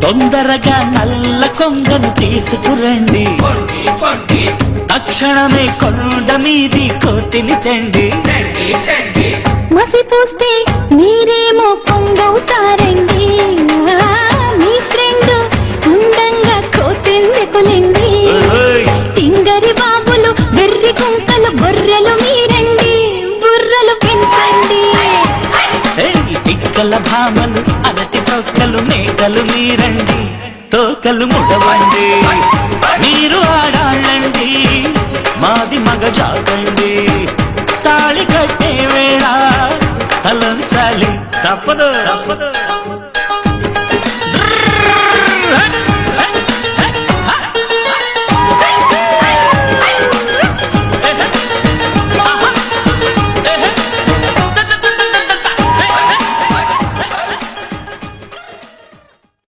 తొందరగా నల్ల కొంగను తీసుకురండి, తక్షణమే కొండ మీది కోతిని తండి. మసి పూస్తే మీరేమో కొంగవుతారండి, మీ ఫ్రెండ్ అందంగా కోతెందుకులండి. తింగరి బాబులు వెర్రి కుంకలు గొర్రెలు మీరండి, బుర్రలు పెంచండి. తిక్కల భామలు అరటి తొక్కలు మేకలు మీరండి, తోకలు ముడవండి. మీరు ఆడాళ్ళండి, మాది మగ జాతండి. తాళి కట్టే వేళ తలంచాలి, తప్పదు తప్పదు.